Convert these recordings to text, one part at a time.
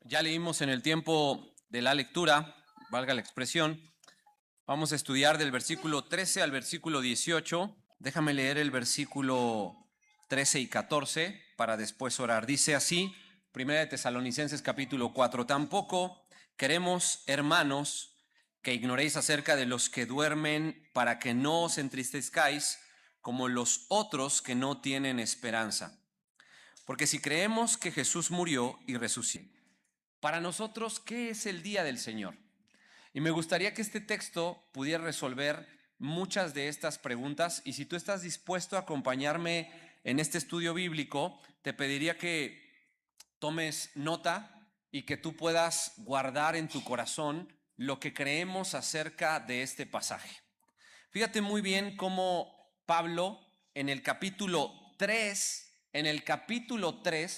Ya leímos en el tiempo de la lectura, valga la expresión. Vamos a estudiar del versículo 13 al versículo 18. Déjame leer el versículo 13 y 14 para después orar. Dice así, Primera de Tesalonicenses capítulo 4. Tampoco queremos, hermanos, que ignoréis acerca de los que duermen, para que no os entristezcáis como los otros que no tienen esperanza. Porque si creemos que Jesús murió y resucitó, para nosotros, ¿qué es el día del Señor? Y me gustaría que este texto pudiera resolver muchas de estas preguntas. Y si tú estás dispuesto a acompañarme en este estudio bíblico, te pediría que tomes nota y que tú puedas guardar en tu corazón lo que creemos acerca de este pasaje. Fíjate muy bien cómo Pablo en el capítulo 3,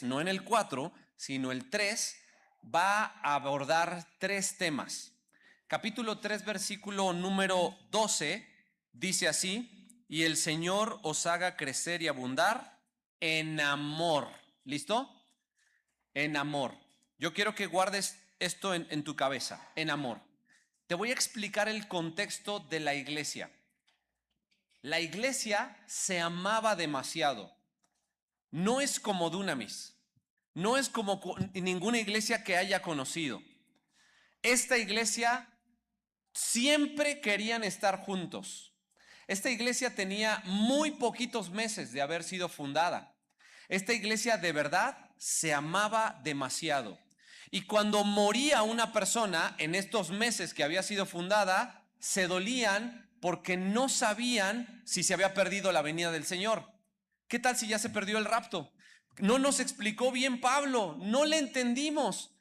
no en el 4, sino el 3, va a abordar tres temas. Capítulo 3, versículo número 12, dice así: y el Señor os haga crecer y abundar en amor. ¿Listo? En amor. Yo quiero que guardes esto en tu cabeza, en amor. Te voy a explicar el contexto de la iglesia. La iglesia se amaba demasiado. No es como Dunamis. No es como ninguna iglesia que haya conocido. Esta iglesia siempre querían estar juntos. Esta iglesia tenía muy poquitos meses de haber sido fundada. Esta iglesia de verdad se amaba demasiado. Y cuando moría una persona en estos meses que había sido fundada, se dolían porque no sabían si se había perdido la venida del Señor. ¿Qué tal si ya se perdió el rapto? No nos explicó bien Pablo, no le entendimos.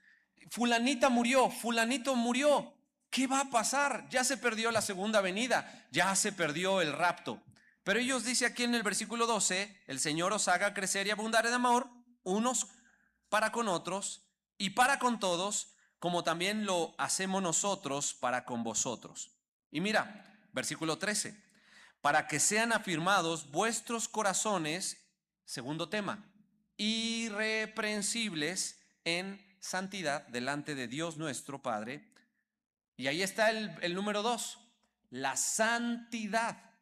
Fulanita murió, fulanito murió. ¿Qué va a pasar? Ya se perdió la segunda venida, ya se perdió el rapto. Pero ellos dice aquí en el versículo 12, el Señor os haga crecer y abundar en amor, unos para con otros y para con todos, como también lo hacemos nosotros para con vosotros. Y mira, versículo 13, para que sean afirmados vuestros corazones, segundo tema, irreprensibles en santidad delante de Dios nuestro Padre. Y ahí está el número 2, la santidad.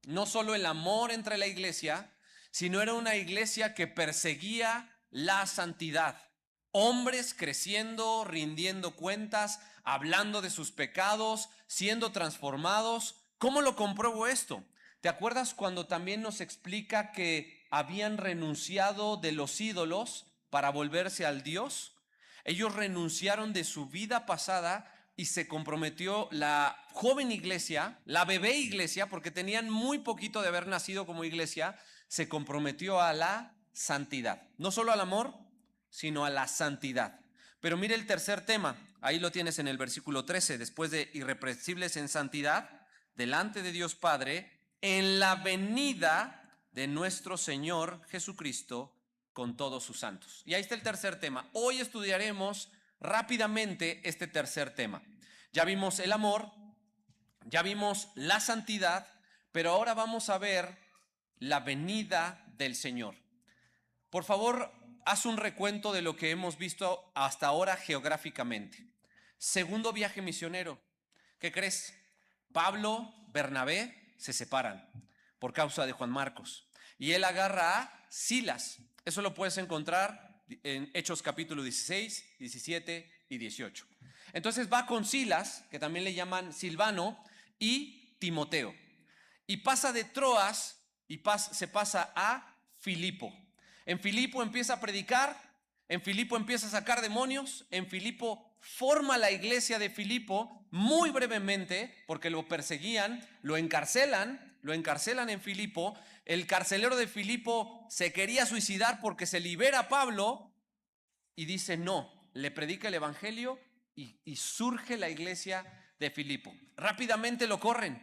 No solo el amor entre la iglesia, sino era una iglesia que perseguía la santidad. Hombres creciendo, rindiendo cuentas, hablando de sus pecados, siendo transformados. ¿Cómo lo compruebo esto? ¿Te acuerdas cuando también nos explica que habían renunciado de los ídolos para volverse al Dios? Ellos renunciaron de su vida pasada y se comprometió la joven iglesia, la bebé iglesia, porque tenían muy poquito de haber nacido como iglesia, se comprometió a la santidad. No solo al amor, sino a la santidad. Pero mire el tercer tema, ahí lo tienes en el versículo 13, después de irreprensibles en santidad, delante de Dios Padre, en la venida de nuestro Señor Jesucristo con todos sus santos. Y ahí está el tercer tema. Hoy estudiaremos rápidamente este tercer tema. Ya vimos el amor, ya vimos la santidad, pero ahora vamos a ver la venida del Señor. Por favor, haz un recuento de lo que hemos visto hasta ahora geográficamente. Segundo viaje misionero. ¿Qué crees? Pablo, Bernabé se separan por causa de Juan Marcos. Y él agarra a Silas. Eso lo puedes encontrar en Hechos capítulo 16, 17 y 18. Entonces va con Silas, que también le llaman Silvano, y Timoteo. Y pasa de Troas y se pasa a Filipo. En Filipo empieza a predicar, en Filipo empieza a sacar demonios, en Filipo forma la iglesia de Filipo muy brevemente porque lo perseguían, lo encarcelan en Filipo. El carcelero de Filipo se quería suicidar porque se libera a Pablo y dice no, le predica el evangelio y surge la iglesia de Filipo. Rápidamente lo corren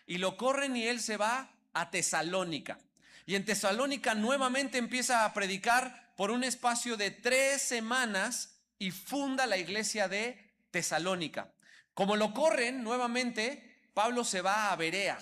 y él se va a Tesalónica. Y en Tesalónica nuevamente empieza a predicar por un espacio de 3 semanas y funda la iglesia de Tesalónica. Como lo corren nuevamente, Pablo se va a Berea.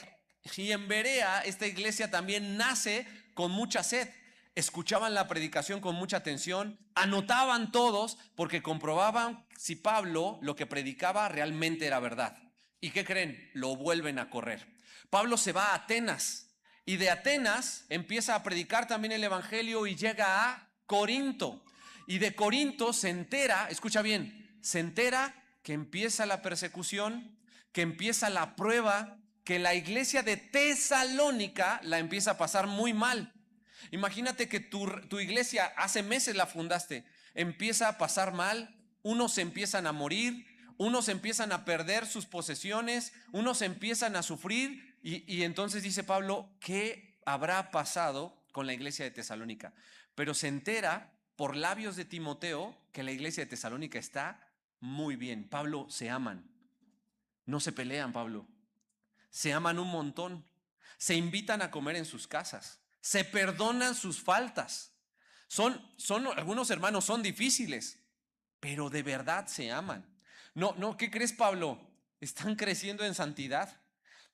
Y en Berea esta iglesia también nace con mucha sed. escuchaban la predicación con mucha atención, anotaban todos porque comprobaban si Pablo lo que predicaba realmente era verdad. ¿Y qué creen? Lo vuelven a correr. Pablo se va a Atenas y de Atenas empieza a predicar también el evangelio y llega a Corinto. Y de Corinto se entera, escucha bien, se entera que empieza la persecución, que empieza la prueba, que la iglesia de Tesalónica la empieza a pasar muy mal. Imagínate que tu iglesia, hace meses la fundaste, empieza a pasar mal, unos empiezan a morir, unos empiezan a perder sus posesiones, unos empiezan a sufrir y entonces dice Pablo, ¿qué habrá pasado con la iglesia de Tesalónica? Pero se entera por labios de Timoteo que la iglesia de Tesalónica está muy bien. Pablo, se aman, no se pelean, Pablo, se aman un montón, se invitan a comer en sus casas, se perdonan sus faltas. Algunos hermanos son difíciles, pero de verdad se aman. No, ¿qué crees, Pablo? Están creciendo en santidad.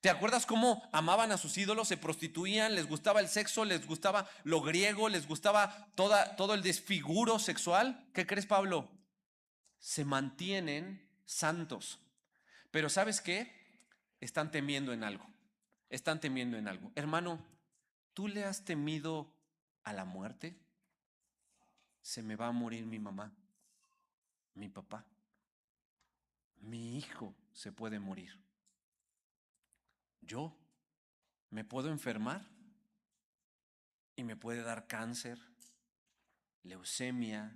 ¿Te acuerdas cómo amaban a sus ídolos? Se prostituían, les gustaba el sexo, les gustaba lo griego, les gustaba todo el desfiguro sexual. ¿Qué crees, Pablo? Se mantienen santos. Pero ¿sabes qué? Están temiendo en algo. Están temiendo en algo. Hermano, ¿tú le has temido a la muerte? Se me va a morir mi mamá, mi papá, mi hijo se puede morir. Yo me puedo enfermar y me puede dar cáncer, leucemia,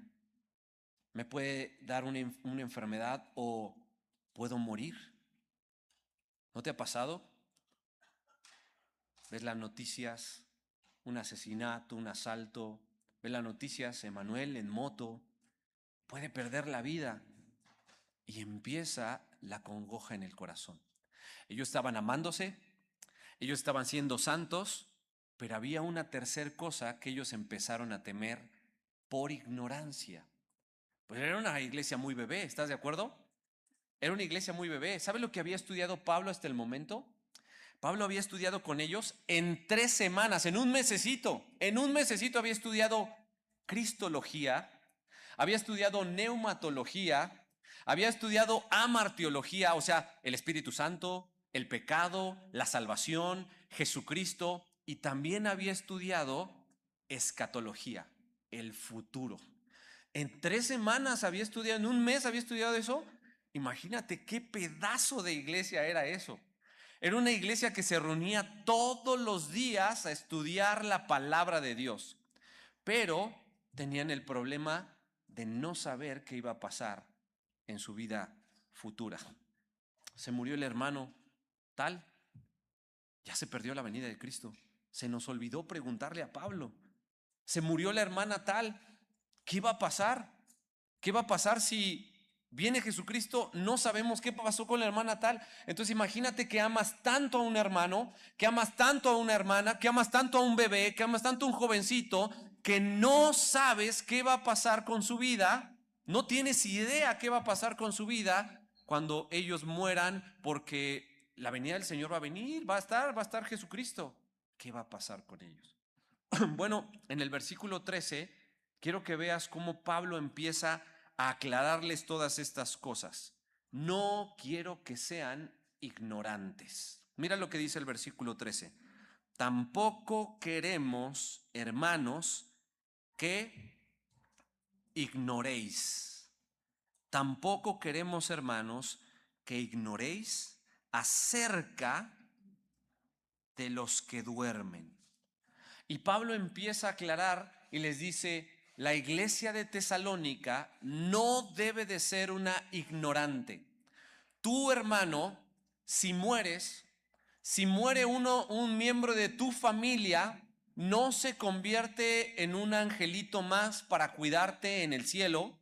me puede dar una enfermedad o puedo morir. ¿No te ha pasado? Ves las noticias, un asesinato, un asalto, ves las noticias, Emanuel en moto, puede perder la vida y empieza la congoja en el corazón. Ellos estaban amándose, ellos estaban siendo santos, pero había una tercer cosa que ellos empezaron a temer por ignorancia. Pues era una iglesia muy bebé, ¿estás de acuerdo? Era una iglesia muy bebé. ¿Sabe lo que había estudiado Pablo hasta el momento? Pablo había estudiado con ellos en 3 semanas, en un mesecito había estudiado cristología, había estudiado neumatología, había estudiado amartiología, o sea, el Espíritu Santo, el pecado, la salvación, Jesucristo, y también había estudiado escatología, el futuro. En 3 semanas había estudiado, en un mes había estudiado eso. Imagínate qué pedazo de iglesia era eso. Era una iglesia que se reunía todos los días a estudiar la palabra de Dios, pero tenían el problema de no saber qué iba a pasar en su vida futura. Se murió el hermano tal, ya se perdió la venida de Cristo. Se nos olvidó preguntarle a Pablo. Se murió la hermana tal, ¿qué va a pasar? ¿Qué va a pasar si viene Jesucristo? No sabemos qué pasó con la hermana tal. Entonces imagínate que amas tanto a un hermano, que amas tanto a una hermana, que amas tanto a un bebé, que amas tanto a un jovencito, que no sabes qué va a pasar con su vida, no tienes idea qué va a pasar con su vida cuando ellos mueran, porque la venida del Señor va a venir, va a estar Jesucristo. ¿Qué va a pasar con ellos? Bueno, en el versículo 13, quiero que veas cómo Pablo empieza a aclararles todas estas cosas. No quiero que sean ignorantes. Mira lo que dice el versículo 13. Tampoco queremos, hermanos, que ignoréis. Tampoco queremos, hermanos, que ignoréis acerca de los que duermen. Y Pablo empieza a aclarar y les dice, la iglesia de Tesalónica no debe de ser una ignorante. Tú, hermano, si mueres, si muere un miembro de tu familia, no se convierte en un angelito más para cuidarte en el cielo.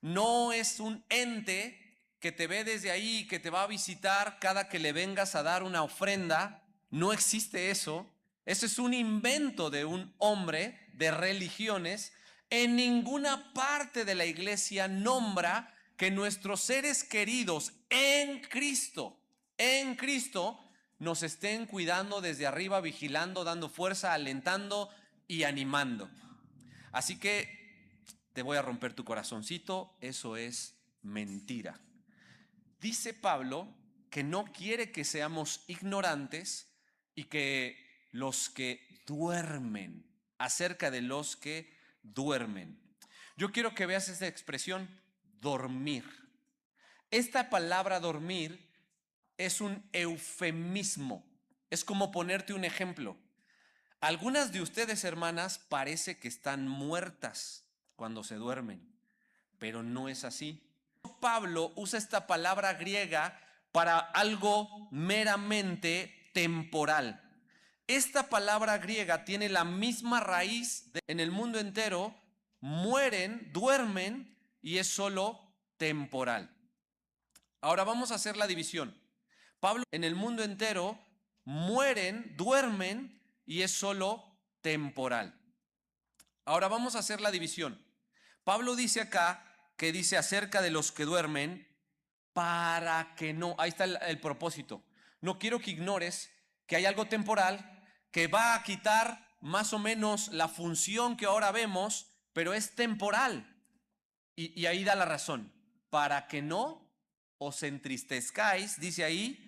No es un ente que te ve desde ahí, que te va a visitar cada que le vengas a dar una ofrenda. No existe eso. Ese es un invento de un hombre de religiones. En ninguna parte de la iglesia nombra que nuestros seres queridos en Cristo, nos estén cuidando desde arriba, vigilando, dando fuerza, alentando y animando. Así que te voy a romper tu corazoncito, eso es mentira. Dice Pablo que no quiere que seamos ignorantes y que los que duermen, acerca de los que duermen. Yo quiero que veas esta expresión, dormir. Esta palabra dormir es un eufemismo. Es como ponerte un ejemplo. Algunas de ustedes, hermanas, parece que están muertas cuando se duermen, pero no es así. Pablo usa esta palabra griega para algo meramente temporal. Esta palabra griega tiene la misma raíz en el mundo entero, mueren, duermen y es solo temporal. Ahora vamos a hacer la división. Pablo, en el mundo entero, mueren, duermen y es solo temporal. Ahora vamos a hacer la división. Pablo dice acá que dice acerca de los que duermen para que no, ahí está el propósito. No quiero que ignores que hay algo temporal que va a quitar más o menos la función que ahora vemos, pero es temporal. Y ahí da la razón. Para que no os entristezcáis, dice ahí,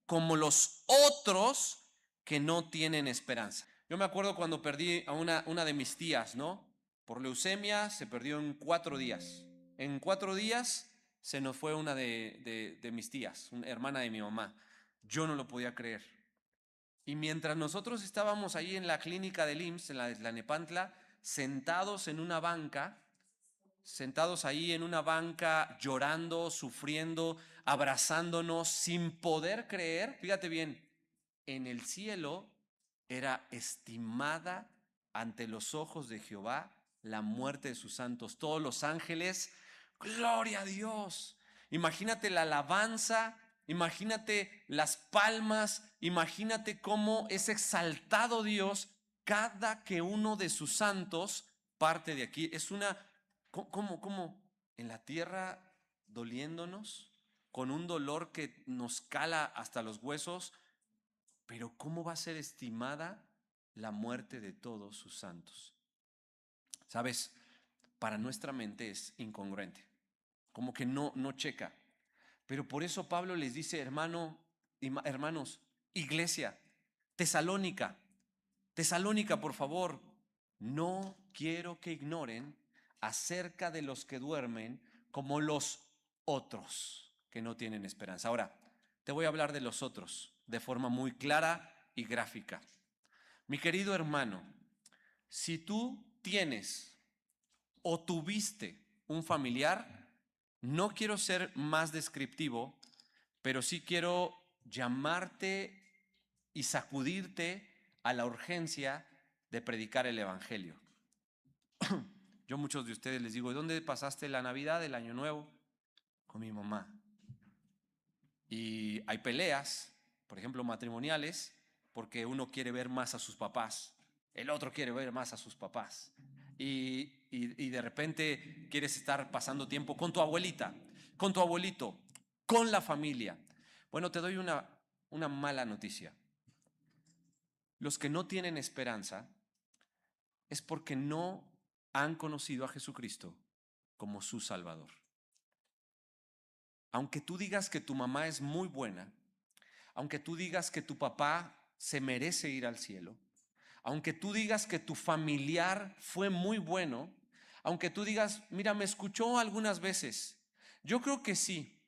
como los otros que no tienen esperanza. Yo me acuerdo cuando perdí a una de mis tías, ¿no? Por leucemia se perdió en 4 días. En 4 días se nos fue una de mis tías, una hermana de mi mamá. Yo no lo podía creer. Y mientras nosotros estábamos ahí en la clínica del IMSS, en la Nepantla, sentados en una banca, sentados ahí en una banca, llorando, sufriendo, abrazándonos, sin poder creer, fíjate bien, en el cielo era estimada ante los ojos de Jehová la muerte de sus santos. Todos los ángeles, gloria a Dios. Imagínate la alabanza, imagínate las palmas, imagínate cómo es exaltado Dios cada que uno de sus santos parte de aquí. Es una, ¿cómo? En la tierra doliéndonos, con un dolor que nos cala hasta los huesos, pero ¿cómo va a ser estimada la muerte de todos sus santos? ¿Sabes? Para nuestra mente es incongruente, como que no checa. Pero por eso Pablo les dice, hermanos, iglesia, Tesalónica, por favor, no quiero que ignoren acerca de los que duermen como los otros que no tienen esperanza. Ahora, te voy a hablar de los otros de forma muy clara y gráfica. Mi querido hermano, si tú tienes o tuviste un familiar, no quiero ser más descriptivo, pero sí quiero llamarte y sacudirte a la urgencia de predicar el evangelio. Yo a muchos de ustedes les digo, ¿dónde pasaste la Navidad, el Año Nuevo? Con mi mamá. Y hay peleas, por ejemplo, matrimoniales, porque uno quiere ver más a sus papás, el otro quiere ver más a sus papás. Y de repente quieres estar pasando tiempo con tu abuelita, con tu abuelito, con la familia. Bueno, te doy una mala noticia. Los que no tienen esperanza es porque no han conocido a Jesucristo como su Salvador. Aunque tú digas que tu mamá es muy buena, aunque tú digas que tu papá se merece ir al cielo, aunque tú digas que tu familiar fue muy bueno, aunque tú digas, mira, me escuchó algunas veces, yo creo que sí.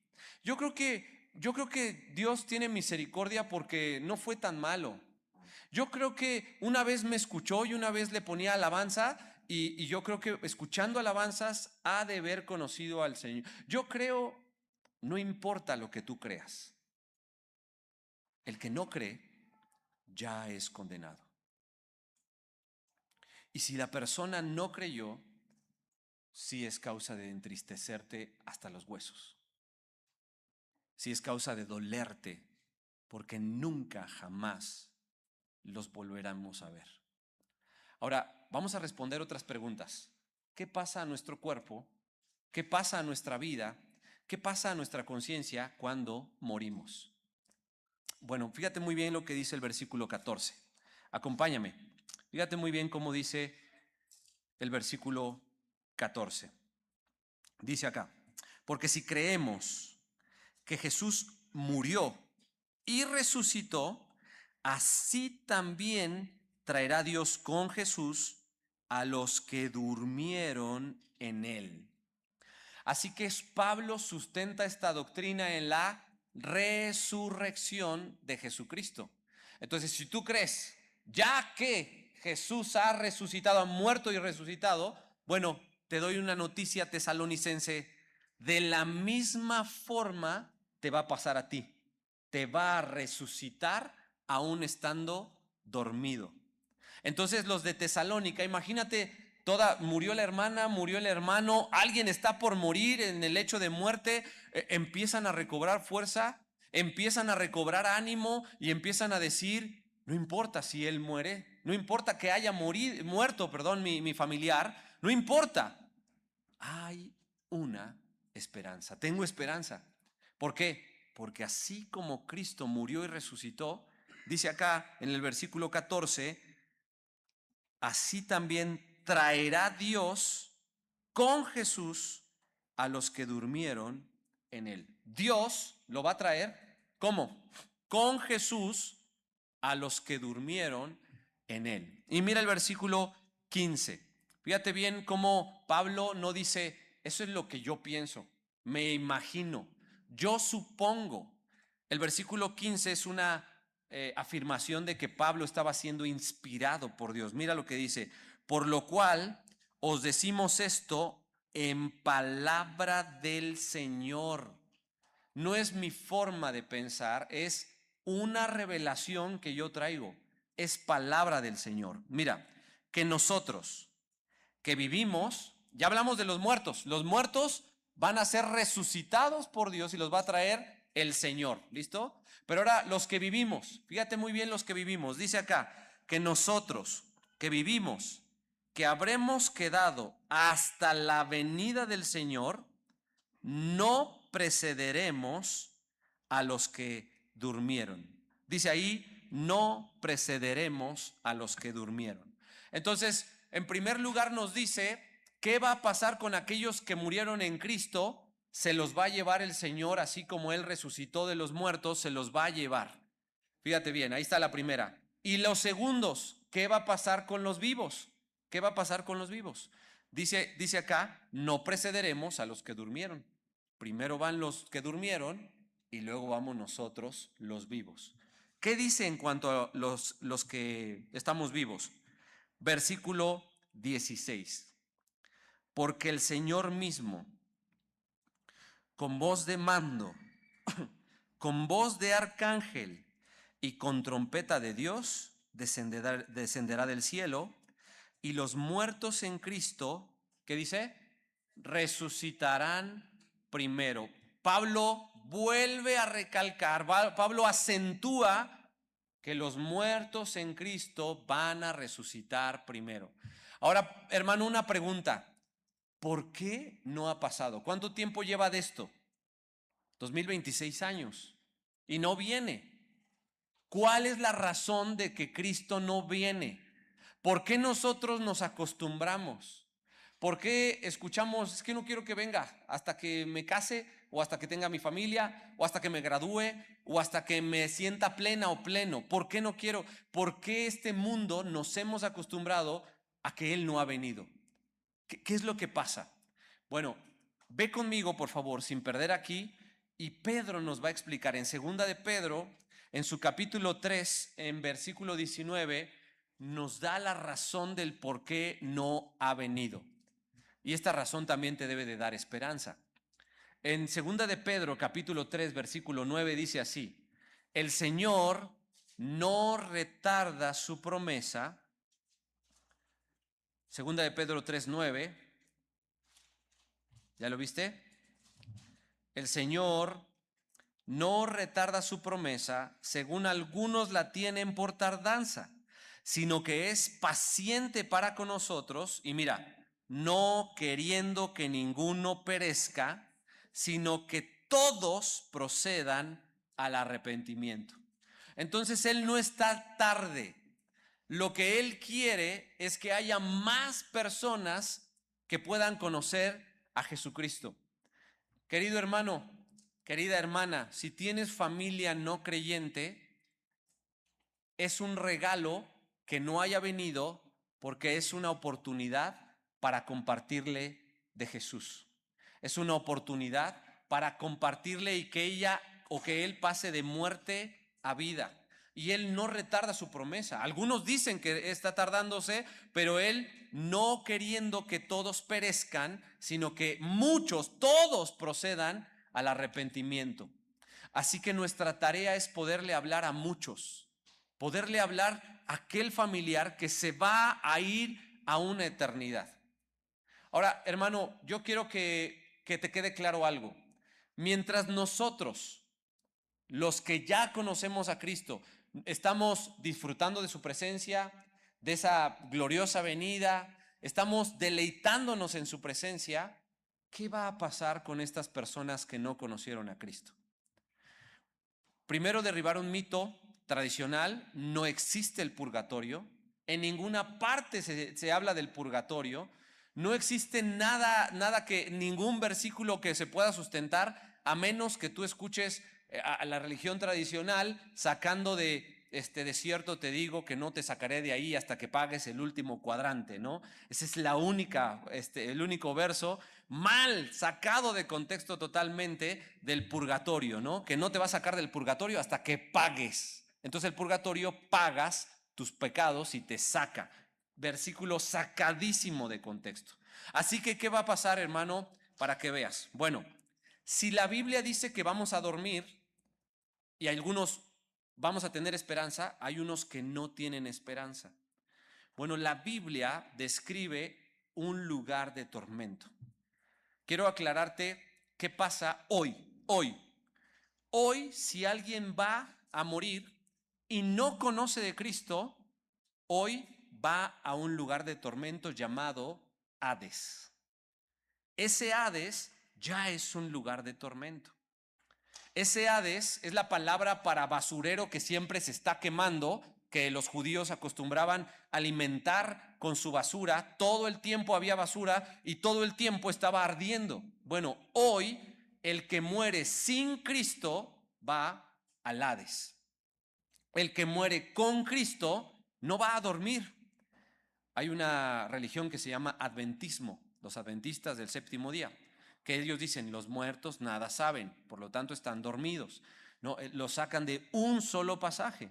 Yo creo que Dios tiene misericordia porque no fue tan malo. Yo creo que una vez me escuchó y una vez le ponía alabanza y yo creo que escuchando alabanzas ha de haber conocido al Señor. Yo creo, no importa lo que tú creas, el que no cree ya es condenado. Y si la persona no creyó, sí es causa de entristecerte hasta los huesos. Sí es causa de dolerte, porque nunca jamás los volveremos a ver. Ahora, vamos a responder otras preguntas. ¿Qué pasa a nuestro cuerpo? ¿Qué pasa a nuestra vida? ¿Qué pasa a nuestra conciencia cuando morimos? Bueno, fíjate muy bien lo que dice el versículo 14. Acompáñame. Fíjate muy bien cómo dice el versículo 14. Dice acá, porque si creemos que Jesús murió y resucitó, así también traerá Dios con Jesús a los que durmieron en él. Así que Pablo sustenta esta doctrina en la resurrección de Jesucristo. Entonces, si tú crees, ya que Jesús ha resucitado, ha muerto y resucitado, bueno, te doy una noticia tesalonicense, de la misma forma te va a pasar a ti. Te va a resucitar aún estando dormido. Entonces los de Tesalónica, imagínate, murió la hermana, murió el hermano, alguien está por morir en el lecho de muerte, empiezan a recobrar fuerza, empiezan a recobrar ánimo y empiezan a decir, no importa si él muere, no importa que haya muerto, mi familiar, no importa. Hay una esperanza, tengo esperanza. ¿Por qué? Porque así como Cristo murió y resucitó, dice acá en el versículo 14, así también traerá Dios con Jesús a los que durmieron en él. Dios lo va a traer, ¿cómo? Con Jesús a los que durmieron en él. Y mira el versículo 15. Fíjate bien cómo Pablo no dice, eso es lo que yo pienso, me imagino, yo supongo. El versículo 15 es una afirmación de que Pablo estaba siendo inspirado por Dios. Mira lo que dice, por lo cual os decimos esto en palabra del Señor. No es mi forma de pensar, es una revelación que yo traigo, es palabra del Señor. Mira, que nosotros que vivimos, ya hablamos de los muertos van a ser resucitados por Dios y los va a traer el Señor, ¿listo? Pero ahora los que vivimos, fíjate muy bien los que vivimos, dice acá, que nosotros que vivimos, que habremos quedado hasta la venida del Señor, no precederemos a los que durmieron. Dice ahí, no precederemos a los que durmieron. Entonces, en primer lugar nos dice, ¿qué va a pasar con aquellos que murieron en Cristo? Se los va a llevar el Señor, así como Él resucitó de los muertos, se los va a llevar. Fíjate bien, ahí está la primera. Y los segundos, ¿qué va a pasar con los vivos? ¿Qué va a pasar con los vivos? Dice acá, no precederemos a los que durmieron. Primero van los que durmieron y luego vamos nosotros los vivos. ¿Qué dice en cuanto a los que estamos vivos? Versículo 16. Porque el Señor mismo, con voz de mando, con voz de arcángel y con trompeta de Dios, descenderá del cielo, y los muertos en Cristo, ¿qué dice? Resucitarán primero. Pablo vuelve a recalcar, Pablo acentúa que los muertos en Cristo van a resucitar primero. Ahora, hermano, una pregunta. ¿Por qué no ha pasado? ¿Cuánto tiempo lleva de esto? 2026 años. Y no viene. ¿Cuál es la razón de que Cristo no viene? ¿Por qué nosotros nos acostumbramos? ¿Por qué escuchamos, es que no quiero que venga hasta que me case, o hasta que tenga mi familia, o hasta que me gradúe, o hasta que me sienta plena o pleno? ¿Por qué no quiero? ¿Por qué este mundo nos hemos acostumbrado a que Él no ha venido? ¿Qué es lo que pasa? Bueno, ve conmigo, por favor, sin perder aquí, y Pedro nos va a explicar en segunda de Pedro, en su capítulo 3, en versículo 19, nos da la razón del por qué no ha venido. Y esta razón también te debe de dar esperanza. En segunda de Pedro, capítulo 3, versículo 9, dice así: el Señor no retarda su promesa. Segunda de Pedro 3:9. ¿Ya lo viste? El Señor no retarda su promesa, según algunos la tienen por tardanza, sino que es paciente para con nosotros, y mira, no queriendo que ninguno perezca, sino que todos procedan al arrepentimiento. Entonces Él no está tarde. lo que Él quiere es que haya más personas que puedan conocer a Jesucristo. Querido hermano, querida hermana, si tienes familia no creyente, es un regalo que no haya venido porque es una oportunidad para compartirle de Jesús. Es una oportunidad para compartirle y que ella o que él pase de muerte a vida. Y él no retarda su promesa. Algunos dicen que está tardándose, pero él no queriendo que todos perezcan, sino que muchos, todos procedan al arrepentimiento. Así que nuestra tarea es poderle hablar a muchos, poderle hablar a aquel familiar que se va a ir a una eternidad. Ahora, hermano, yo quiero que te quede claro algo. Mientras nosotros, los que ya conocemos a Cristo, estamos disfrutando de su presencia, de esa gloriosa venida, estamos deleitándonos en su presencia, ¿qué va a pasar con estas personas que no conocieron a Cristo? Primero, derribar un mito tradicional: no existe el purgatorio. En ninguna parte se habla del purgatorio. No existe nada ningún versículo que se pueda sustentar, a menos que tú escuches a la religión tradicional sacando de desierto te digo que no te sacaré de ahí hasta que pagues el último cuadrante, ¿no? Ese es el único verso mal sacado de contexto totalmente del purgatorio, ¿no? Que no te va a sacar del purgatorio hasta que pagues. Entonces el purgatorio pagas tus pecados y te saca. Versículo sacadísimo de contexto. Así que, ¿qué va a pasar, hermano? Para que veas. Bueno, si la Biblia dice que vamos a dormir y algunos vamos a tener esperanza, hay unos que no tienen esperanza. Bueno, la Biblia describe un lugar de tormento. Quiero aclararte qué pasa hoy. Hoy, si alguien va a morir y no conoce de Cristo, hoy va a un lugar de tormento llamado Hades. Ese Hades ya es un lugar de tormento. Ese Hades es la palabra para basurero que siempre se está quemando, que los judíos acostumbraban a alimentar con su basura. Todo el tiempo había basura y todo el tiempo estaba ardiendo. Bueno, hoy el que muere sin Cristo va al Hades. El que muere con Cristo no va a dormir. Hay una religión que se llama adventismo, los adventistas del séptimo día, que ellos dicen: los muertos nada saben, por lo tanto están dormidos. No, lo sacan de un solo pasaje.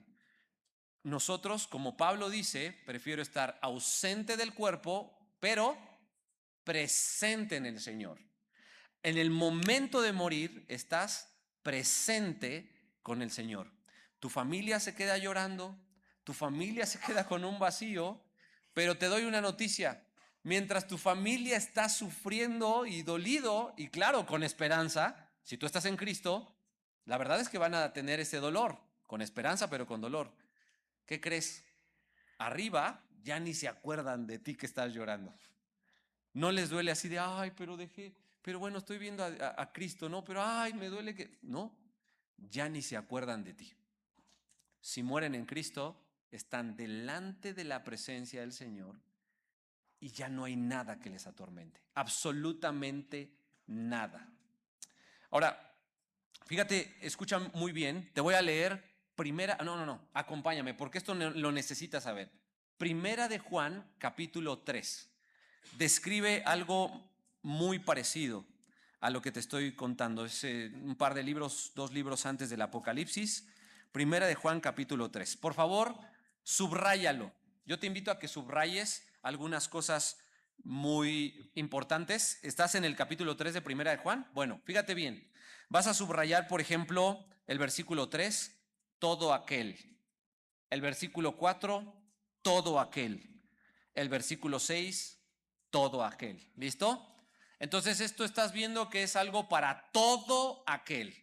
Nosotros, como Pablo dice, prefiero estar ausente del cuerpo, pero presente en el Señor. En el momento de morir estás presente con el Señor. Tu familia se queda llorando, tu familia se queda con un vacío, pero te doy una noticia: mientras tu familia está sufriendo y dolido, y claro, con esperanza, si tú estás en Cristo, la verdad es que van a tener ese dolor, con esperanza pero con dolor. ¿Qué crees? Arriba ya ni se acuerdan de ti que estás llorando. No les duele así de: ay, pero bueno, estoy viendo a Cristo, ¿no? Pero ay, me duele que... No, ya ni se acuerdan de ti. Si mueren en Cristo, están delante de la presencia del Señor y ya no hay nada que les atormente. Absolutamente nada. Ahora, fíjate, escucha muy bien. Te voy a leer acompáñame, porque esto lo necesitas saber. Primera de Juan, capítulo 3. Describe algo muy parecido a lo que te estoy contando. Es un par de libros, 2 libros antes del Apocalipsis. Primera de Juan, capítulo 3. Por favor, subráyalo. Yo te invito a que subrayes algunas cosas muy importantes. ¿Estás en el capítulo 3 de Primera de Juan? Bueno, fíjate bien. Vas a subrayar, por ejemplo, el versículo 3, todo aquel. El versículo 4, todo aquel. El versículo 6, todo aquel. ¿Listo? Entonces esto estás viendo que es algo para todo aquel.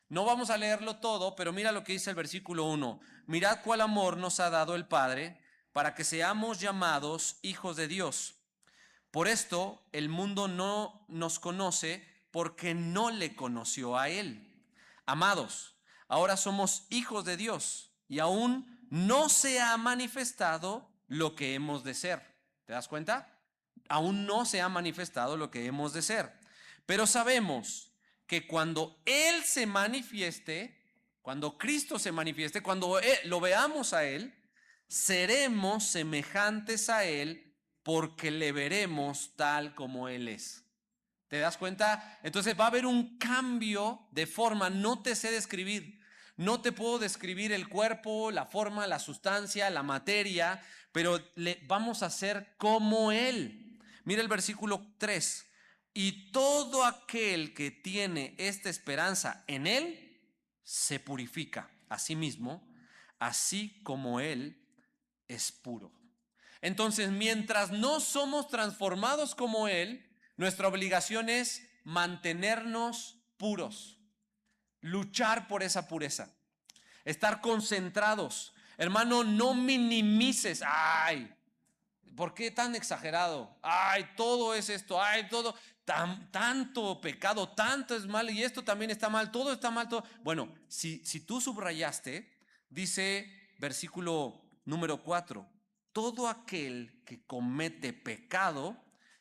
No vamos a leerlo todo, pero mira lo que dice el versículo 1. Mirad cuál amor nos ha dado el Padre para que seamos llamados hijos de Dios. Por esto el mundo no nos conoce porque no le conoció a Él. Amados, ahora somos hijos de Dios y aún no se ha manifestado lo que hemos de ser. ¿Te das cuenta? Aún no se ha manifestado lo que hemos de ser. Pero sabemos que cuando Él se manifieste, cuando Cristo se manifieste, cuando lo veamos a Él, seremos semejantes a Él porque le veremos tal como Él es. ¿Te das cuenta? Entonces va a haber un cambio de forma. No te sé describir. No te puedo describir el cuerpo, la forma, la sustancia, la materia, pero vamos a ser como Él. Mira el versículo 3. Y todo aquel que tiene esta esperanza en Él se purifica a sí mismo, así como Él es puro. Entonces, mientras no somos transformados como Él, nuestra obligación es mantenernos puros, luchar por esa pureza, estar concentrados. Hermano, no minimices. Ay, ¿por qué tan exagerado? Ay, todo es esto. Ay, todo, tanto pecado, tanto es mal y esto también está mal, todo está mal. Todo. Bueno, si tú subrayaste, dice versículo número 4, todo aquel que comete pecado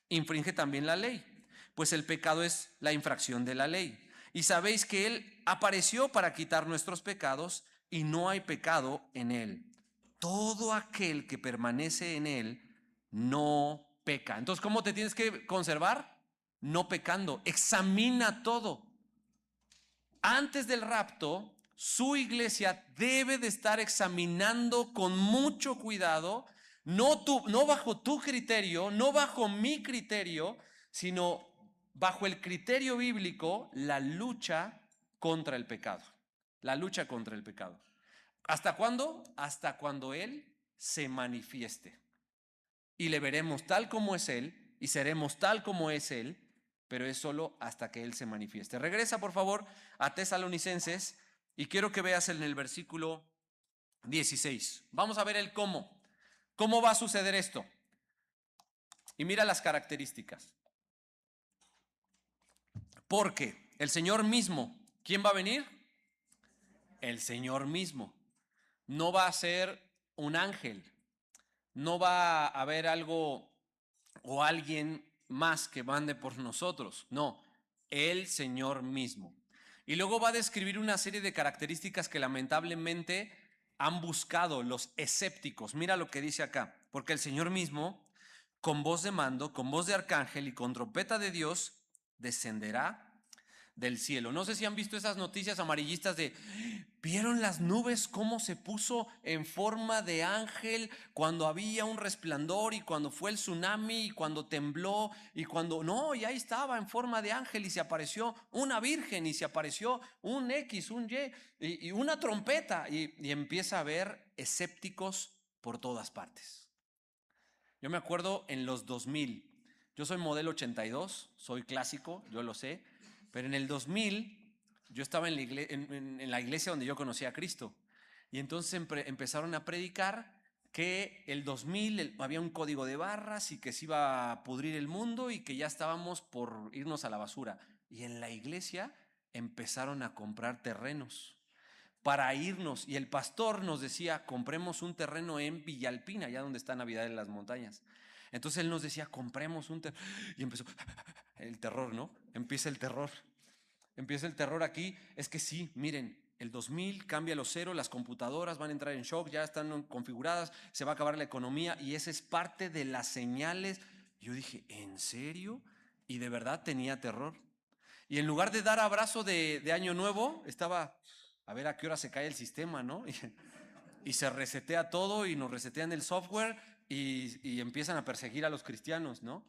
infringe también la ley, pues el pecado es la infracción de la ley. Y sabéis que Él apareció para quitar nuestros pecados y no hay pecado en Él. Todo aquel que permanece en Él no peca. Entonces, ¿cómo te tienes que conservar? No pecando. Examina todo. Antes del rapto, su iglesia debe de estar examinando con mucho cuidado, no bajo tu criterio, no bajo mi criterio, sino bajo el criterio bíblico, la lucha contra el pecado. La lucha contra el pecado. ¿Hasta cuándo? Hasta cuando Él se manifieste. Y le veremos tal como es Él y seremos tal como es Él, pero es solo hasta que Él se manifieste. Regresa por favor a Tesalonicenses y quiero que veas en el versículo 16. Vamos a ver el cómo. ¿Cómo va a suceder esto? Y mira las características. Porque el Señor mismo, ¿quién va a venir? El Señor mismo. No va a ser un ángel, no va a haber algo o alguien más que mande por nosotros, no, el Señor mismo. Y luego va a describir una serie de características que lamentablemente han buscado los escépticos. Mira lo que dice acá, porque el Señor mismo, con voz de mando, con voz de arcángel y con trompeta de Dios, descenderá del cielo. No sé si han visto esas noticias amarillistas de, ¿vieron las nubes cómo se puso en forma de ángel cuando había un resplandor y cuando fue el tsunami y cuando tembló y cuando, no, y ahí estaba en forma de ángel y se apareció una virgen y se apareció un X, un Y una trompeta y empieza a haber escépticos por todas partes. Yo me acuerdo en los 2000, yo soy modelo 82, soy clásico, yo lo sé, pero en el 2000 yo estaba en la iglesia donde yo conocí a Cristo. Y entonces empezaron a predicar que el 2000 había un código de barras y que se iba a pudrir el mundo y que ya estábamos por irnos a la basura. Y en la iglesia empezaron a comprar terrenos para irnos. Y el pastor nos decía, compremos un terreno en Villalpina, allá donde está Navidad en las montañas. Entonces él nos decía, compremos un terreno. Y empezó el terror, ¿no? Empieza el terror. Empieza el terror aquí. Es que sí, miren, el 2000 cambia los ceros, las computadoras van a entrar en shock, ya están configuradas, se va a acabar la economía y esa es parte de las señales. Yo dije, ¿en serio? Y de verdad tenía terror. Y en lugar de dar abrazo de año nuevo, estaba a ver a qué hora se cae el sistema, ¿no? Y se resetea todo y nos resetean el software y empiezan a perseguir a los cristianos, ¿no?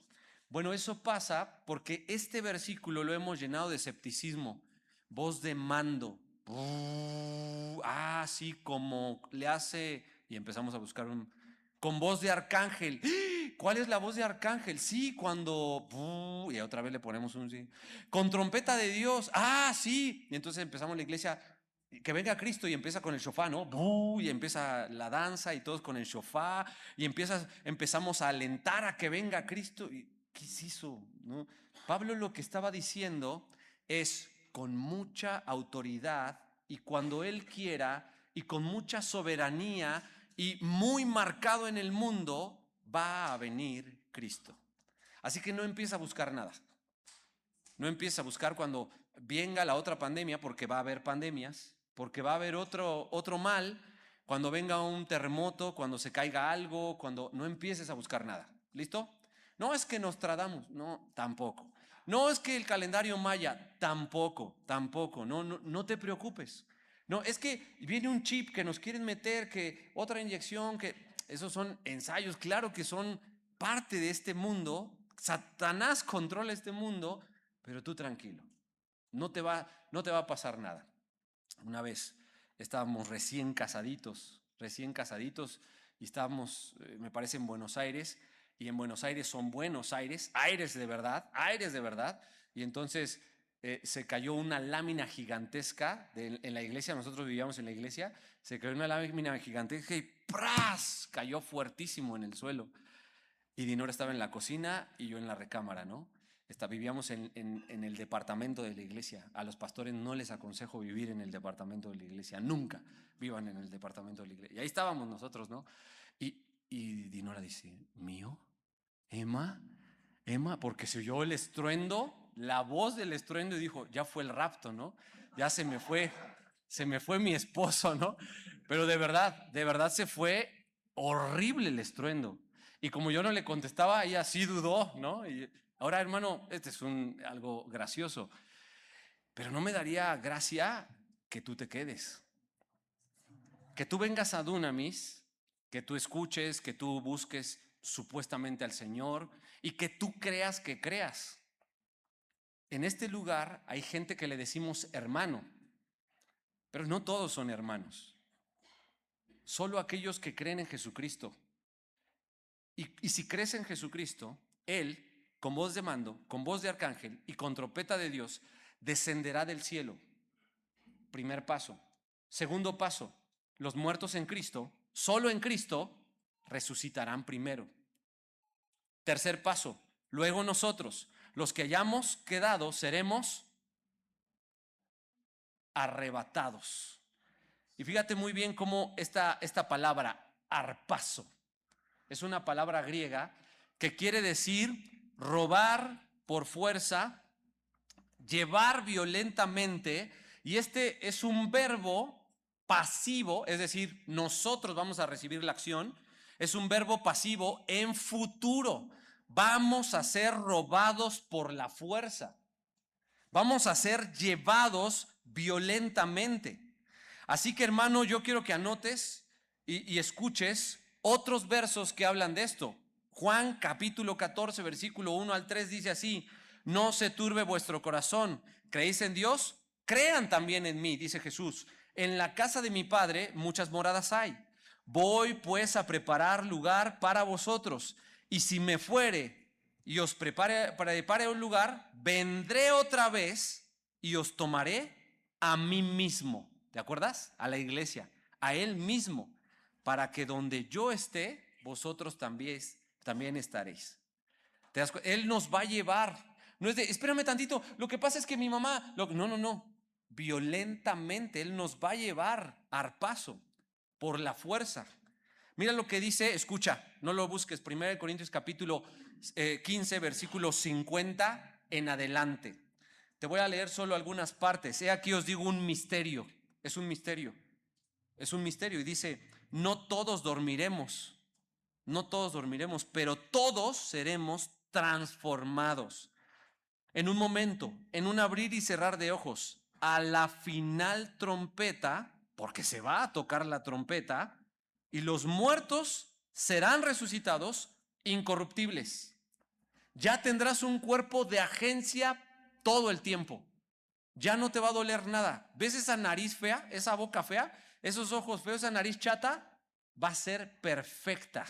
Bueno, eso pasa porque este versículo lo hemos llenado de escepticismo, voz de mando. Sí, como le hace, y empezamos a buscar con voz de arcángel. ¿Cuál es la voz de arcángel? Sí, cuando, y otra vez le ponemos un sí. Con trompeta de Dios. Sí. Y entonces empezamos la iglesia, que venga Cristo y empieza con el shofá, ¿no? Y empieza la danza y todos con el shofá y empezamos a alentar a que venga Cristo. ¿Y qué es eso? ¿No? Pablo lo que estaba diciendo es con mucha autoridad y cuando él quiera y con mucha soberanía y muy marcado en el mundo, va a venir Cristo. Así que no empieza a buscar nada. No empieza a buscar cuando venga la otra pandemia, porque va a haber pandemias, porque va a haber otro mal, cuando venga un terremoto, cuando se caiga algo, cuando no empieces a buscar nada. ¿Listo? No es que Nostradamus, no, tampoco. No es que el calendario maya, tampoco. No te preocupes. No, es que viene un chip que nos quieren meter, que otra inyección, que esos son ensayos, claro que son parte de este mundo. Satanás controla este mundo, pero tú tranquilo, no te va a pasar nada. Una vez estábamos recién casaditos y estábamos, me parece, en Buenos Aires, y en Buenos Aires son Buenos Aires, aires de verdad, y entonces se cayó una lámina gigantesca en la iglesia, nosotros vivíamos en la iglesia, se cayó una lámina gigantesca y ¡pras! Cayó fuertísimo en el suelo. Y Dinora estaba en la cocina y yo en la recámara, ¿no? Vivíamos en el departamento de la iglesia. A los pastores no les aconsejo vivir en el departamento de la iglesia. Nunca vivan en el departamento de la iglesia. Y ahí estábamos nosotros, ¿no? Y Dinora dice, ¿mío? ¿Emma? Porque se oyó el estruendo, la voz del estruendo, y dijo, ya fue el rapto, ¿no? Ya se me fue mi esposo, ¿no? Pero de verdad se fue horrible el estruendo. Y como yo no le contestaba, ella sí dudó, ¿no? Y ahora, hermano, este es algo gracioso, pero no me daría gracia que tú te quedes. Que tú vengas a Dunamis, que tú escuches, que tú busques supuestamente al Señor y que tú creas que creas. En este lugar hay gente que le decimos hermano, pero no todos son hermanos. Solo aquellos que creen en Jesucristo. Y si crees en Jesucristo, Él, con voz de mando, con voz de arcángel y con trompeta de Dios, descenderá del cielo. Primer paso. Segundo paso, los muertos en Cristo, solo en Cristo, resucitarán primero. Tercer paso, luego nosotros, los que hayamos quedado, seremos arrebatados. Y fíjate muy bien cómo esta palabra, arpazo, es una palabra griega que quiere decir robar por fuerza, llevar violentamente, y este es un verbo pasivo, es decir, nosotros vamos a recibir la acción, es un verbo pasivo en futuro. Vamos a ser robados por la fuerza. Vamos a ser llevados violentamente. Así que, hermano, yo quiero que anotes y escuches otros versos que hablan de esto. Juan capítulo 14, versículo 1 al 3 dice así: no se turbe vuestro corazón. ¿Creéis en Dios? Crean también en mí, dice Jesús. En la casa de mi Padre muchas moradas hay. Voy pues a preparar lugar para vosotros. Y si me fuere y os prepare un lugar, vendré otra vez y os tomaré a mí mismo. ¿Te acuerdas? A la iglesia, a Él mismo, para que donde yo esté, vosotros también estaréis. Él nos va a llevar. No es de, espérame tantito, lo que pasa es que mi mamá, no. Violentamente Él nos va a llevar arpazo, por la fuerza. Mira lo que dice, escucha, no lo busques, 1 Corintios capítulo 15, versículo 50 en adelante. Te voy a leer solo algunas partes. He aquí os digo un misterio. Es un misterio. Y dice, no todos dormiremos, pero todos seremos transformados. En un momento, en un abrir y cerrar de ojos, a la final trompeta, porque se va a tocar la trompeta, y los muertos serán resucitados incorruptibles. Ya tendrás un cuerpo de agencia todo el tiempo. Ya no te va a doler nada. ¿Ves esa nariz fea, esa boca fea, esos ojos feos, esa nariz chata? Va a ser perfecta.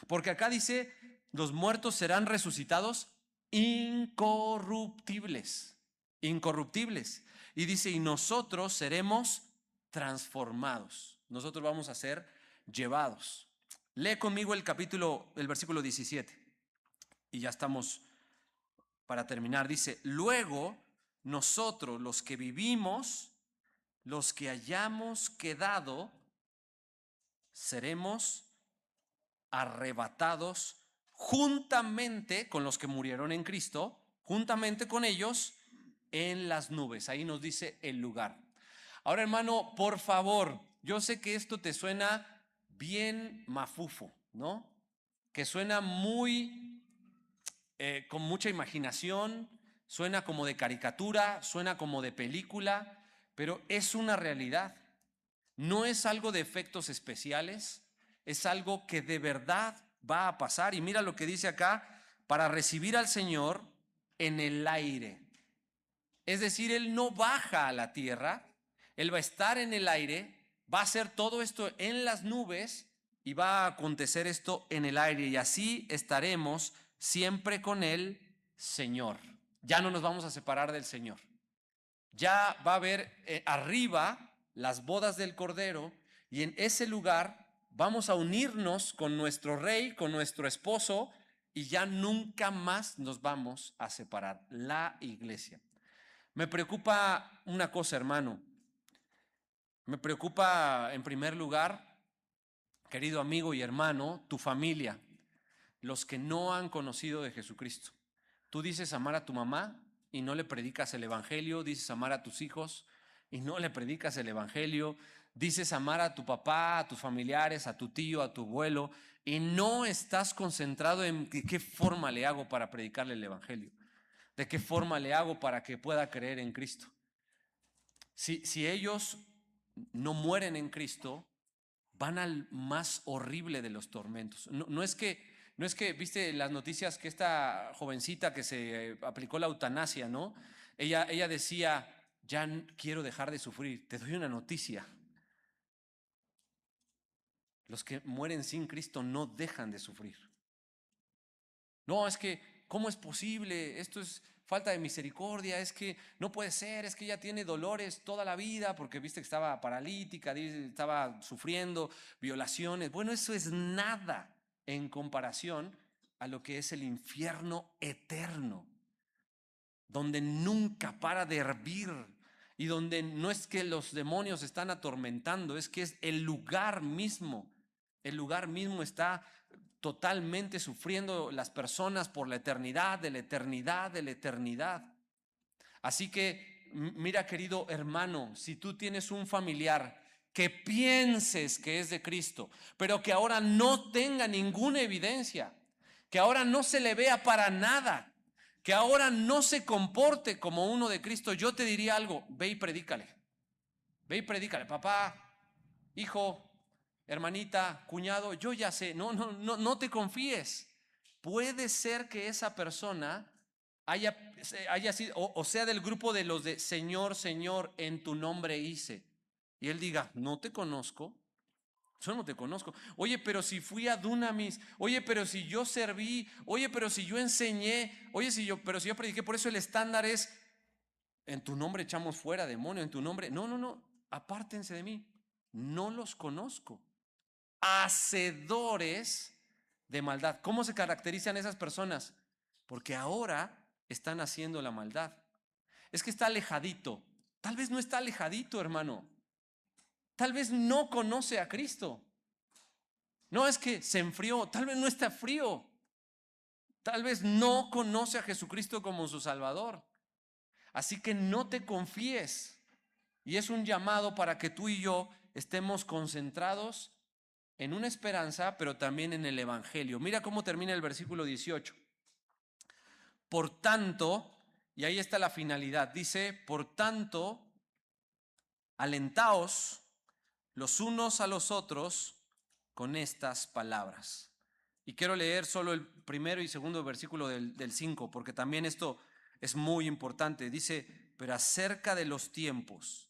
Porque acá dice, los muertos serán resucitados incorruptibles. Y dice, y nosotros seremos transformados. Nosotros vamos a ser llevados. Lee conmigo el versículo 17. Y ya estamos para terminar. Dice, luego nosotros los que vivimos, los que hayamos quedado seremos arrebatados juntamente con los que murieron en Cristo, juntamente con ellos en las nubes. Ahí nos dice el lugar. Ahora, hermano, por favor, yo sé que esto te suena bien mafufo, ¿no? Que suena muy, con mucha imaginación, suena como de caricatura, suena como de película, pero es una realidad. No es algo de efectos especiales, es algo que de verdad va a pasar. Y mira lo que dice acá, para recibir al Señor en el aire. Es decir, Él no baja a la tierra, Él va a estar en el aire, va a hacer todo esto en las nubes y va a acontecer esto en el aire. Y así estaremos siempre con el Señor. Ya no nos vamos a separar del Señor. Ya va a haber arriba las bodas del Cordero y en ese lugar vamos a unirnos con nuestro Rey, con nuestro esposo y ya nunca más nos vamos a separar. La iglesia. Me preocupa una cosa, hermano. Me preocupa en primer lugar, querido amigo y hermano, tu familia, los que no han conocido de Jesucristo. Tú dices amar a tu mamá y no le predicas el evangelio, dices amar a tus hijos y no le predicas el evangelio, dices amar a tu papá, a tus familiares, a tu tío, a tu abuelo y no estás concentrado en de qué forma le hago para predicarle el evangelio, de qué forma le hago para que pueda creer en Cristo. Si ellos no mueren en Cristo, van al más horrible de los tormentos. No es que, viste las noticias que esta jovencita que se aplicó la eutanasia, ¿no? Ella decía, ya quiero dejar de sufrir. Te doy una noticia. Los que mueren sin Cristo no dejan de sufrir. No, es que, ¿cómo es posible? Esto es falta de misericordia, es que no puede ser, es que ella tiene dolores toda la vida porque viste que estaba paralítica, estaba sufriendo violaciones. Bueno, eso es nada en comparación a lo que es el infierno eterno, donde nunca para de hervir y donde no es que los demonios están atormentando, es que es el lugar mismo está totalmente sufriendo las personas por la eternidad, de la eternidad, de la eternidad. Así que, mira, querido hermano, si tú tienes un familiar que pienses que es de Cristo, pero que ahora no tenga ninguna evidencia, que ahora no se le vea para nada, que ahora no se comporte como uno de Cristo, yo te diría algo, ve y predícale. Ve y predícale, papá, hijo, hermanita, cuñado, yo ya sé, no te confíes. Puede ser que esa persona haya sido, o sea del grupo de los de Señor, Señor, en tu nombre hice. Y él diga, no te conozco, yo no te conozco. Oye, pero si fui a Dunamis, oye, pero si yo serví, oye, pero si yo enseñé, oye, pero si yo prediqué, por eso el estándar es, en tu nombre echamos fuera demonio, en tu nombre, no, apártense de mí, no los conozco. Hacedores de maldad. ¿Cómo se caracterizan esas personas? Porque ahora están haciendo la maldad. Es que está alejadito. Tal vez no está alejadito, hermano. Tal vez no conoce a Cristo. No es que se enfrió, tal vez no está frío. Tal vez no conoce a Jesucristo como su Salvador. Así que no te confíes. Y es un llamado para que tú y yo estemos concentrados en una esperanza, pero también en el Evangelio. Mira cómo termina el versículo 18. Por tanto, y ahí está la finalidad, dice, por tanto, alentaos los unos a los otros con estas palabras. Y quiero leer solo el primero y segundo versículo del 5, porque también esto es muy importante. Dice, pero acerca de los tiempos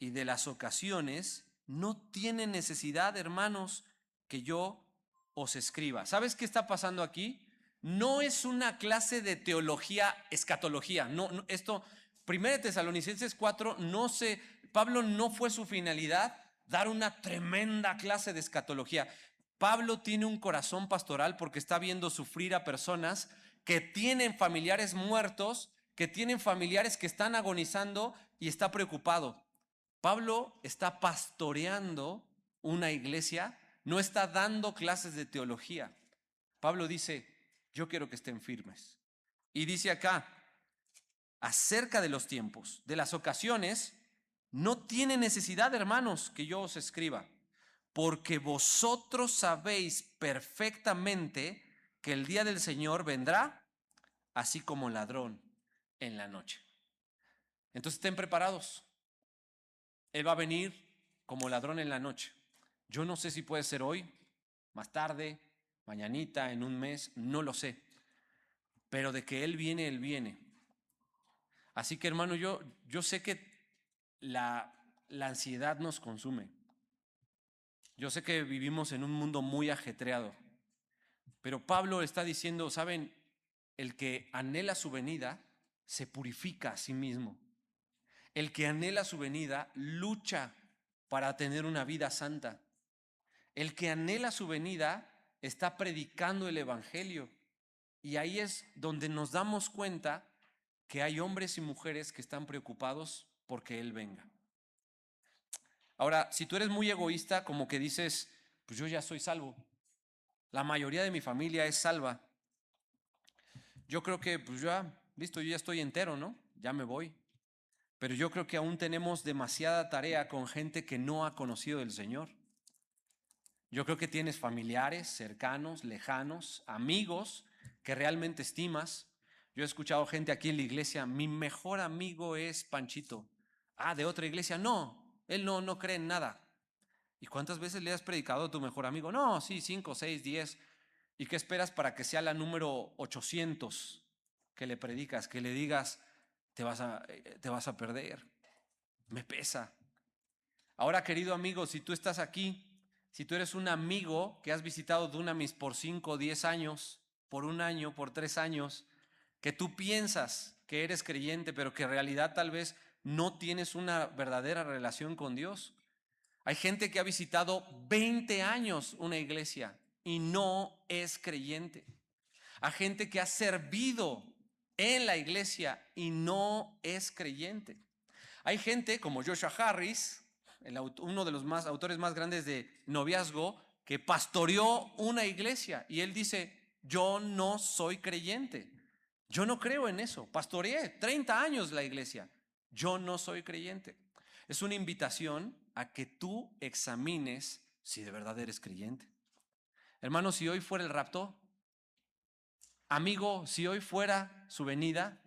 y de las ocasiones, no tiene necesidad, hermanos, que yo os escriba. ¿Sabes qué está pasando aquí? No es una clase de teología, escatología. Esto, 1 Tesalonicenses 4, Pablo no fue su finalidad dar una tremenda clase de escatología. Pablo tiene un corazón pastoral porque está viendo sufrir a personas que tienen familiares muertos, que tienen familiares que están agonizando y está preocupado. Pablo está pastoreando una iglesia, no está dando clases de teología. Pablo dice, yo quiero que estén firmes. Y dice acá, acerca de los tiempos, de las ocasiones, no tiene necesidad, hermanos, que yo os escriba, porque vosotros sabéis perfectamente que el día del Señor vendrá así como ladrón en la noche. Entonces estén preparados. Él va a venir como ladrón en la noche. Yo no sé si puede ser hoy, más tarde, mañanita, en un mes, no lo sé. Pero de que Él viene, Él viene. Así que, hermano, yo sé que la ansiedad nos consume. Yo sé que vivimos en un mundo muy ajetreado. Pero Pablo está diciendo, ¿saben? El que anhela su venida se purifica a sí mismo. El que anhela su venida lucha para tener una vida santa. El que anhela su venida está predicando el evangelio. Y ahí es donde nos damos cuenta que hay hombres y mujeres que están preocupados porque Él venga. Ahora, si tú eres muy egoísta, como que dices, pues yo ya soy salvo. La mayoría de mi familia es salva. Yo creo que, pues ya, listo, yo ya estoy entero, ¿no? Ya me voy. Pero yo creo que aún tenemos demasiada tarea con gente que no ha conocido del Señor. Yo creo que tienes familiares cercanos, lejanos, amigos que realmente estimas. Yo he escuchado gente aquí en la iglesia, mi mejor amigo es Panchito. Ah, de otra iglesia, no, él no cree en nada. ¿Y cuántas veces le has predicado a tu mejor amigo? No, sí, 5, 6, 10. ¿Y qué esperas para que sea la número 800 que le predicas, que le digas, te vas a perder? Me pesa. Ahora, querido amigo, si tú estás aquí, si tú eres un amigo que has visitado Dunamis por 5 o 10 años, por un año, por 3 años, que tú piensas que eres creyente, pero que en realidad tal vez no tienes una verdadera relación con Dios. Hay gente que ha visitado 20 años una iglesia y no es creyente. Hay gente que ha servido en la iglesia y no es creyente. Hay gente como Joshua Harris, uno de los autores más grandes de noviazgo, que pastoreó una iglesia y él dice, yo no soy creyente, yo no creo en eso, pastoreé 30 años la iglesia, yo no soy creyente. Es una invitación a que tú examines si de verdad eres creyente. Hermano, si hoy fuera el rapto, amigo, si hoy fuera su venida,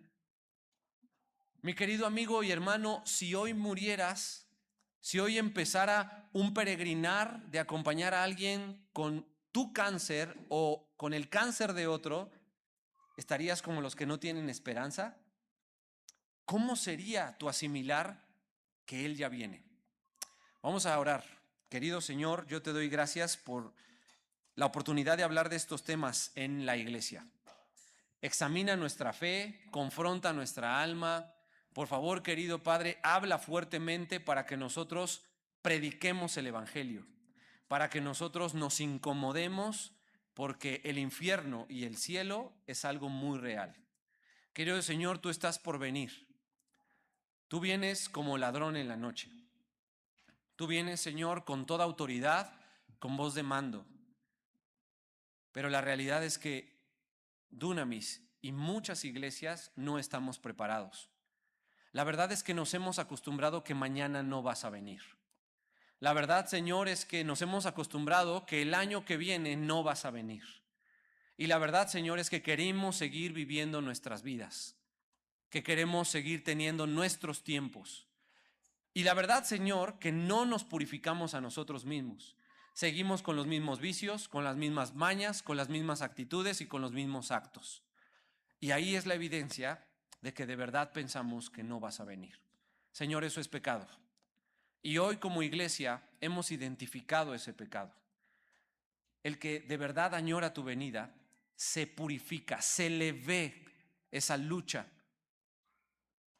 mi querido amigo y hermano, si hoy murieras, si hoy empezara un peregrinar de acompañar a alguien con tu cáncer o con el cáncer de otro, ¿estarías como los que no tienen esperanza? ¿Cómo sería tu asimilar que Él ya viene? Vamos a orar. Querido Señor, yo te doy gracias por la oportunidad de hablar de estos temas en la iglesia. Examina nuestra fe, confronta nuestra alma. Por favor, querido Padre, habla fuertemente para que nosotros prediquemos el Evangelio, para que nosotros nos incomodemos, porque el infierno y el cielo es algo muy real. Querido Señor, tú estás por venir. Tú vienes como ladrón en la noche. Tú vienes, Señor, con toda autoridad, con voz de mando. Pero la realidad es que Dunamis y muchas iglesias no estamos preparados. La verdad es que nos hemos acostumbrado que mañana no vas a venir. La verdad, Señor, es que nos hemos acostumbrado que el año que viene no vas a venir. Y la verdad, Señor, es que queremos seguir viviendo nuestras vidas, que queremos seguir teniendo nuestros tiempos. Y la verdad, Señor, que no nos purificamos a nosotros mismos. Seguimos con los mismos vicios, con las mismas mañas, con las mismas actitudes y con los mismos actos. Y ahí es la evidencia de que de verdad pensamos que no vas a venir. Señor, eso es pecado. Y hoy como iglesia hemos identificado ese pecado. El que de verdad añora tu venida se purifica, se le ve esa lucha.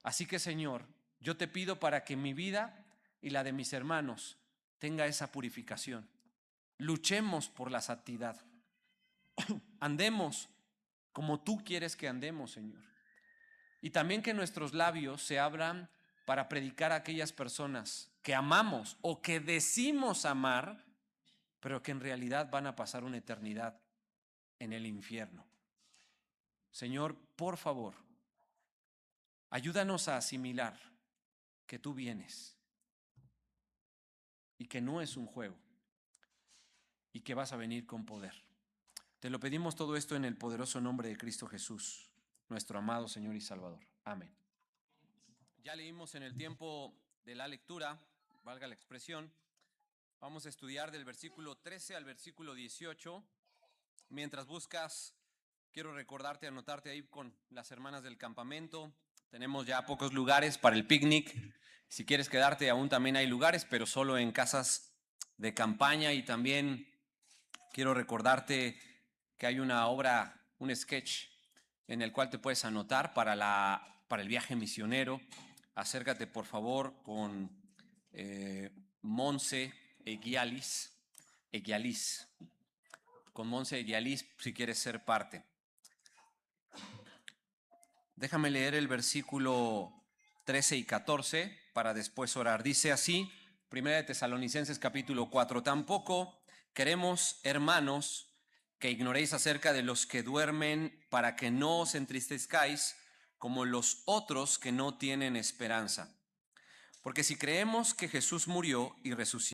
Así que, Señor, yo te pido para que mi vida y la de mis hermanos tenga esa purificación. Luchemos por la santidad. Andemos como tú quieres que andemos, Señor. Y también que nuestros labios se abran para predicar a aquellas personas que amamos o que decimos amar, pero que en realidad van a pasar una eternidad en el infierno. Señor, por favor, ayúdanos a asimilar que tú vienes y que no es un juego y que vas a venir con poder. Te lo pedimos todo esto en el poderoso nombre de Cristo Jesús, nuestro amado Señor y Salvador. Amén. Ya leímos en el tiempo de la lectura, valga la expresión, vamos a estudiar del versículo 13 al versículo 18. Mientras buscas, quiero recordarte, anotarte ahí con las hermanas del campamento. Tenemos ya pocos lugares para el picnic. Si quieres quedarte, aún también hay lugares, pero solo en casas de campaña. Y también quiero recordarte que hay una obra, un sketch, en el cual te puedes anotar para el viaje misionero. Acércate, por favor, con Monse Eguialis. Con Monse Eguialis, si quieres ser parte. Déjame leer el versículo 13 y 14 para después orar. Dice así, 1 de Tesalonicenses capítulo 4. Tampoco queremos, hermanos, que ignoréis acerca de los que duermen, para que no os entristezcáis como los otros que no tienen esperanza. Porque si creemos que Jesús murió y resucitó,